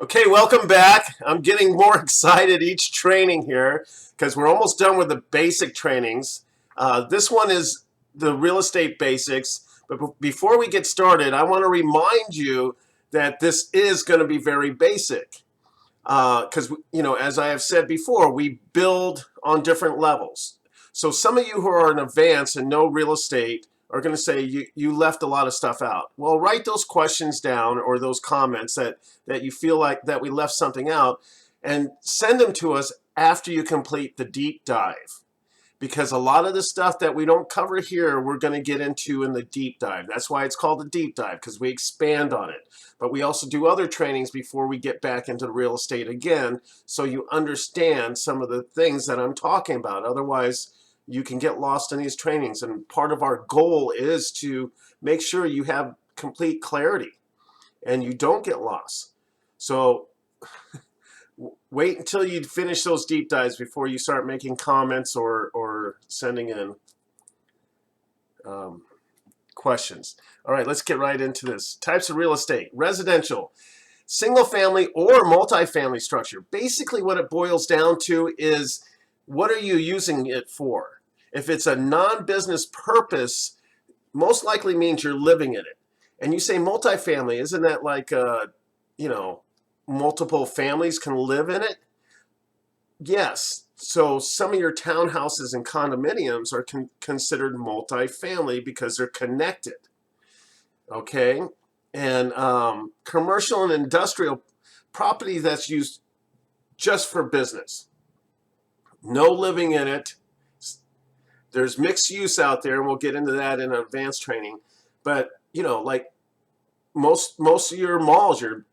Okay, welcome back. I'm getting more excited each training here because we're almost done with the basic trainings. This one is the real estate basics. But before we get started, I want to remind you that this is going to be very basic because, as I have said before, we build on different levels. So some of you who are in advance and know real estate are going to say you left a lot of stuff out. Well, write those questions down or those comments that you feel like that we left something out and send them to us after you complete the deep dive. Because a lot of the stuff that we don't cover here, we're going to get into in the deep dive. That's why it's called the deep dive, because we expand on it. But we also do other trainings before we get back into real estate again, so you understand some of the things that I'm talking about. Otherwise, you can get lost in these trainings. And part of our goal is to make sure you have complete clarity and you don't get lost. So wait until you finish those deep dives before you start making comments or sending in questions. All right, let's get right into this. Types of real estate: residential, single family, or multifamily structure. Basically, what it boils down to is what are you using it for? If it's a non-business purpose, most likely means you're living in it. And you say multifamily, isn't that like, multiple families can live in it? Yes. So some of your townhouses and condominiums are considered multifamily because they're connected. Okay. And commercial and industrial property that's used just for business. No living in it. There's mixed use out there, and we'll get into that in advanced training. But, like most of your malls, your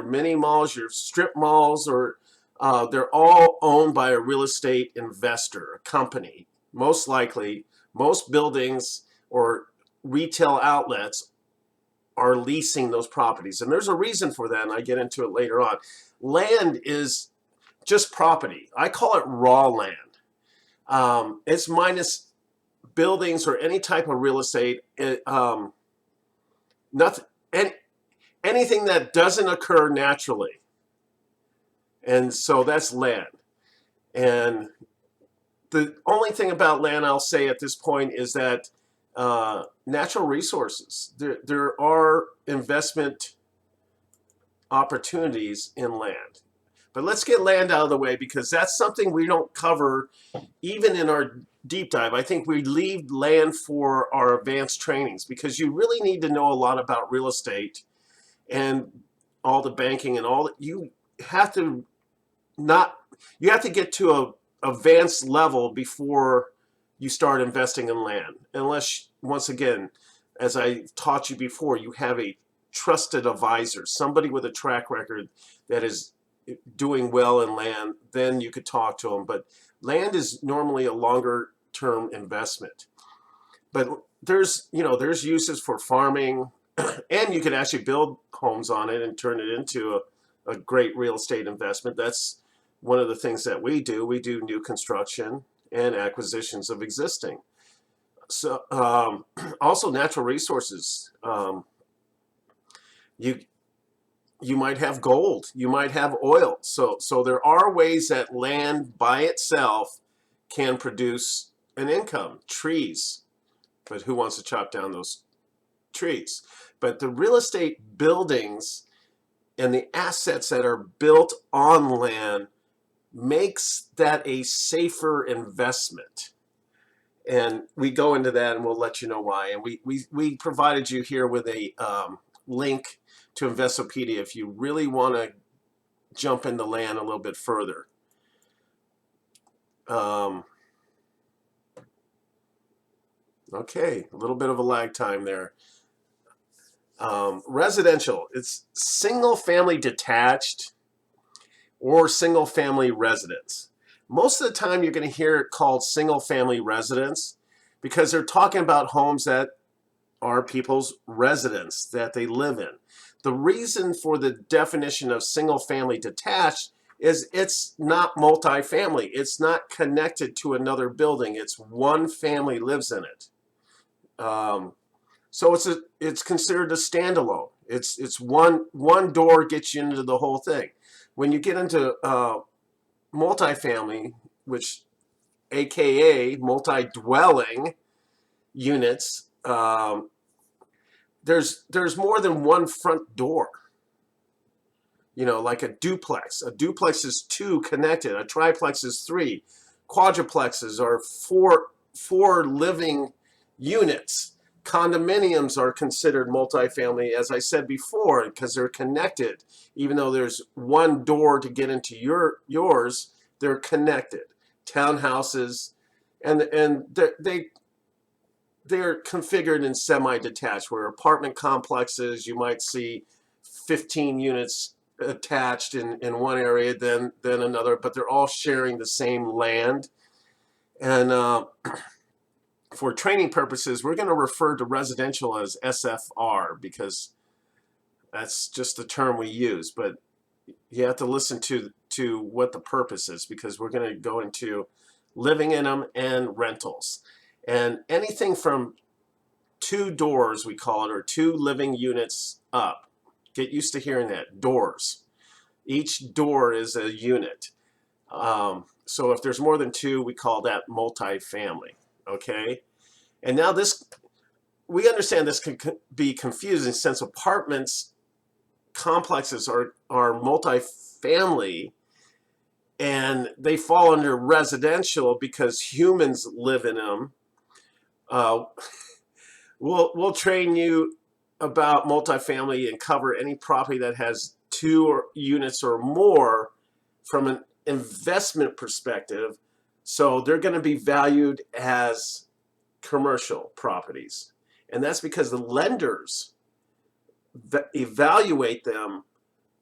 mini malls, your strip malls, or they're all owned by a real estate investor, a company. Most likely, most buildings or retail outlets are leasing those properties. And there's a reason for that, and I get into it later on. Land is just property. I call it raw land. It's minus buildings or any type of real estate. Nothing, anything that doesn't occur naturally. And so that's land. And the only thing about land I'll say at this point is that natural resources, there are investment opportunities in land. But let's get land out of the way because that's something we don't cover even in our deep dive. I think we leave land for our advanced trainings because you really need to know a lot about real estate and all the banking and all that. You have to get to a advanced level before you start investing in land, unless, once again, as I taught you before, you have a trusted advisor, somebody with a track record that is doing well in land. Then you could talk to them. But land is normally a longer term investment. But there's uses for farming, and you could actually build homes on it and turn it into a great real estate investment. That's one of the things that we do. We do new construction and acquisitions of existing. So also natural resources. You you might have gold, you might have oil. So there are ways that land by itself can produce an income. Trees, but who wants to chop down those trees? But the real estate buildings and the assets that are built on land makes that a safer investment. And we go into that and we'll let you know why. And we provided you here with a link to Investopedia if you really want to jump into land a little bit further. Okay, a little bit of a lag time there. Residential, it's single family detached or single family residence. Most of the time you're going to hear it called single family residence because they're talking about homes that are people's residence that they live in. The reason for the definition of single family detached is it's not multifamily. It's not connected to another building. It's one family lives in it. So it's considered a standalone. It's one door gets you into the whole thing. When you get into multifamily, which AKA multi-dwelling units, there's more than one front door. You know, like a duplex. A duplex is two connected. A triplex is three. Quadruplexes are four living units. Condominiums are considered multifamily, as I said before, because they're connected. Even though there's one door to get into yours, they're connected. Townhouses, and they're configured in semi-detached, where apartment complexes, you might see 15 units attached in one area, then another, but they're all sharing the same land. And for training purposes, we're going to refer to residential as SFR because that's just the term we use. But you have to listen to what the purpose is, because we're going to go into living in them and rentals. And anything from two doors, we call it, or two living units up. Get used to hearing that, doors. Each door is a unit. So if there's more than two, we call that multifamily, okay? And now this, we understand this can be confusing since apartments complexes are multifamily, and they fall under residential because humans live in them. We'll train you about multifamily and cover any property that has two units or more from an investment perspective. So they're going to be valued as commercial properties. And that's because the lenders evaluate them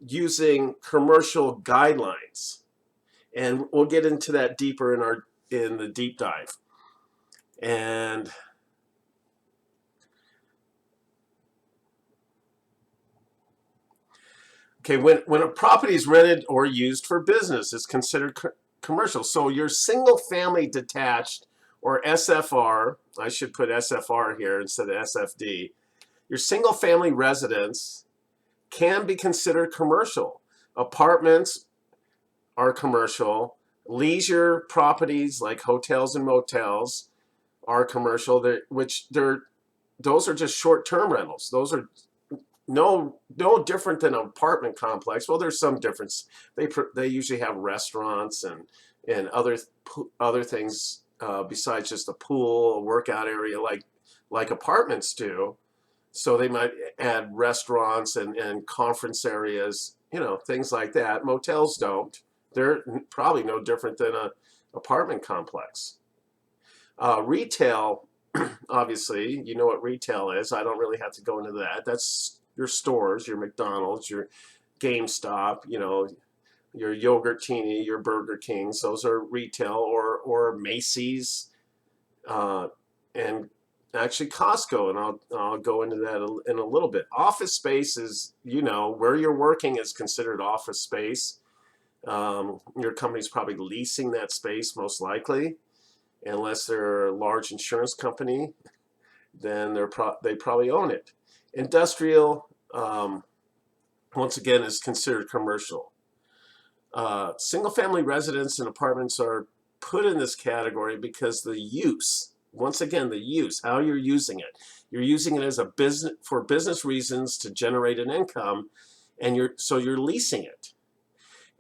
using commercial guidelines. And we'll get into that deeper in the deep dive. And okay, when a property is rented or used for business, it's considered commercial. So your single family detached, or SFR, I should put SFR here instead of SFD, your single family residence can be considered commercial. Apartments are commercial. Leisure properties like hotels and motels are commercial, those are just short-term rentals. Those are no different than an apartment complex. Well, there's some difference. They usually have restaurants and other things besides just a pool, a workout area like apartments do. So they might add restaurants and conference areas, you know, things like that. Motels don't. They're probably no different than an apartment complex. Retail, obviously, you know what retail is. I don't really have to go into that. That's your stores, your McDonald's, your GameStop, you know, your Yogurtini, your Burger Kings. Those are retail, or Macy's, and actually Costco, and I'll go into that in a little bit. Office space is, you know, where you're working is considered office space. Your company's probably leasing that space, most likely, unless they're a large insurance company, then they probably own it. Industrial, once again, is considered commercial. Single-family residence and apartments are put in this category because the use, once again, the use, how you're using it. You're using it as a business, for business reasons, to generate an income, and you're leasing it.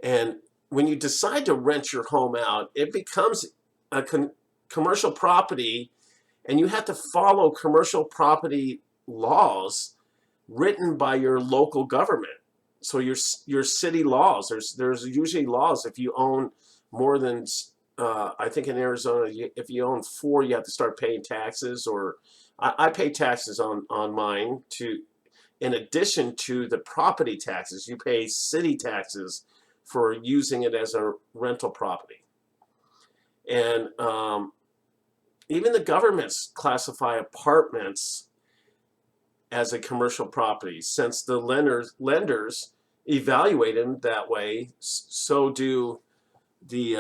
And when you decide to rent your home out, it becomes a commercial property, and you have to follow commercial property laws written by your local government. So your city laws, there's usually laws. If you own more than, I think in Arizona, if you own 4, you have to start paying taxes. Or I pay taxes on mine, in addition to the property taxes. You pay city taxes for using it as a rental property. And even the governments classify apartments as a commercial property, since the lenders evaluate them that way. So do the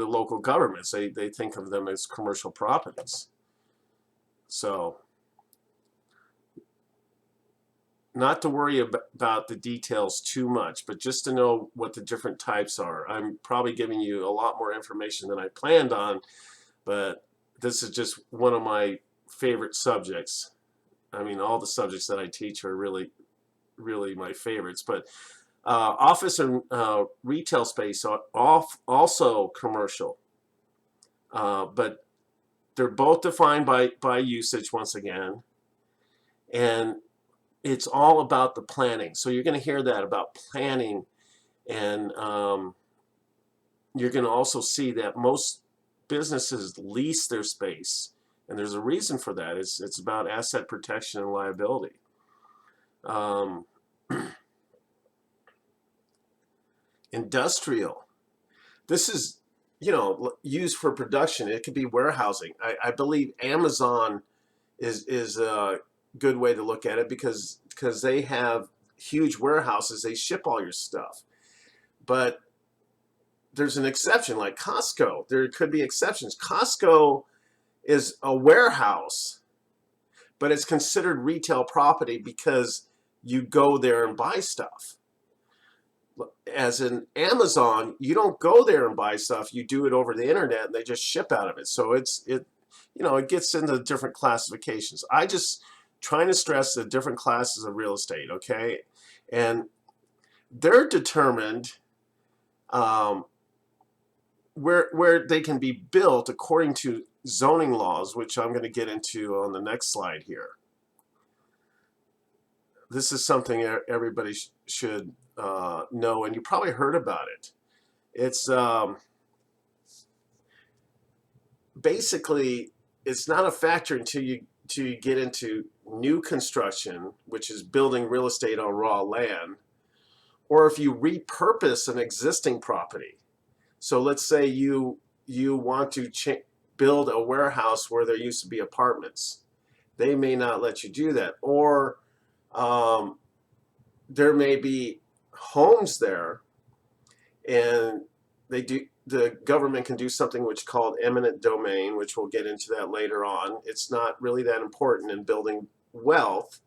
local governments. They think of them as commercial properties. So not to worry about the details too much, but just to know what the different types are. I'm probably giving you a lot more information than I planned on, but this is just one of my favorite subjects. I mean, all the subjects that I teach are really, really my favorites, but office and retail space are also commercial, but they're both defined by usage once again, and it's all about the planning. So you're going to hear that about planning, and you're going to also see that most businesses lease their space, and there's a reason for that. It's about asset protection and liability. Um, Industrial. This is, used for production. It could be warehousing. I believe Amazon is a good way to look at it because they have huge warehouses. They ship all your stuff. But there's an exception, like Costco. There could be exceptions. Costco is a warehouse, but it's considered retail property because you go there and buy stuff. As in Amazon, you don't go there and buy stuff. You do it over the internet, and they just ship out of it. So it gets into different classifications. I just trying to stress the different classes of real estate, okay? And they're determined where they can be built according to zoning laws, which I'm going to get into on the next slide here. This is something everybody should know, and you probably heard about it. It's basically, it's not a factor until you get into new construction, which is building real estate on raw land, or if you repurpose an existing property. So let's say you want to build a warehouse where there used to be apartments. They may not let you do that, or there may be homes there, and the government can do something which is called eminent domain, which we'll get into that later on. It's not really that important in building wealth.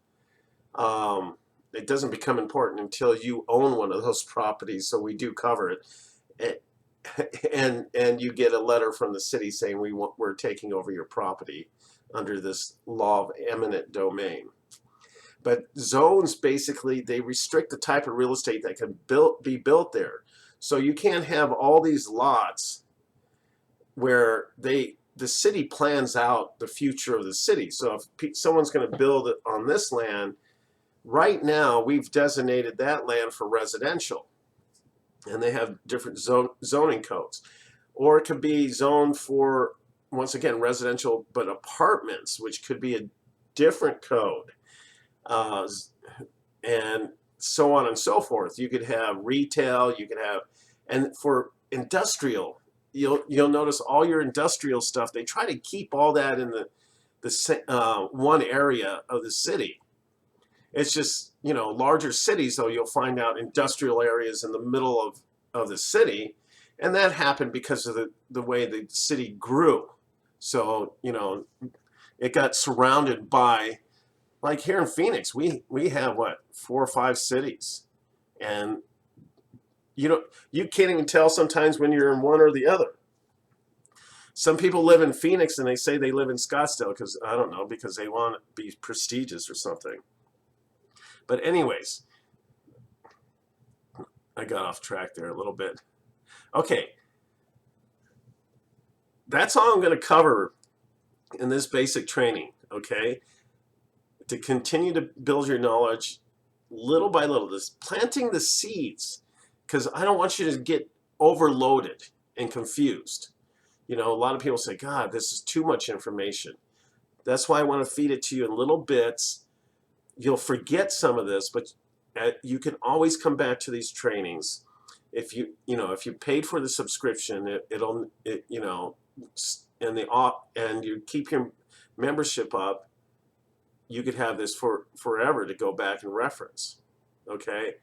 It doesn't become important until you own one of those properties, so we do cover it. And you get a letter from the city saying we're taking over your property under this law of eminent domain. But zones, basically, they restrict the type of real estate that can be built there. So you can't have all these lots where the city plans out the future of the city. So if someone's going to build on this land, right now we've designated that land for residential, and they have different zoning codes. Or it could be zoned for, once again, residential, but apartments, which could be a different code. And so on and so forth. You could have retail, you could have, and for industrial, you'll notice all your industrial stuff, they try to keep all that in the one area of the city. It's just, larger cities, though, you'll find out industrial areas in the middle of the city, and that happened because of the way the city grew. So, it got surrounded by, like here in Phoenix, we have what, 4 or 5 cities, and you can't even tell sometimes when you're in one or the other. Some people live in Phoenix and they say they live in Scottsdale because, I don't know, because they want to be prestigious or something. But anyways, I got off track there a little bit. Okay, that's all I'm going to cover in this basic training, okay? To continue to build your knowledge little by little, this planting the seeds, because I don't want you to get overloaded and confused. A lot of people say, God, this is too much information. That's why I want to feed it to you in little bits. You'll forget some of this, but you can always come back to these trainings. If you paid for the subscription, and you keep your membership up, you could have this for forever to go back and reference, okay?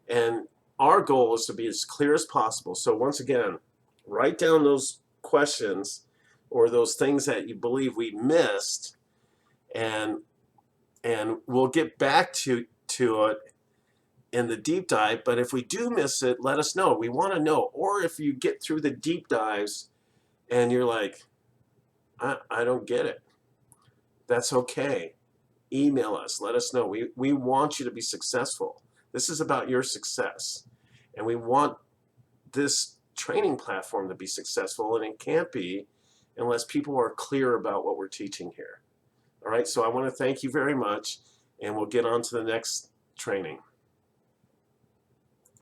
And our goal is to be as clear as possible. So once again, write down those questions or those things that you believe we missed, and we'll get back to to it in the deep dive, but if we do miss it, let us know. We want to know. Or if you get through the deep dives and you're like, I don't get it, that's okay. Email us, let us know. We want you to be successful. This is about your success. And we want this training platform to be successful, and it can't be unless people are clear about what we're teaching here. All right, so I want to thank you very much, and we'll get on to the next training.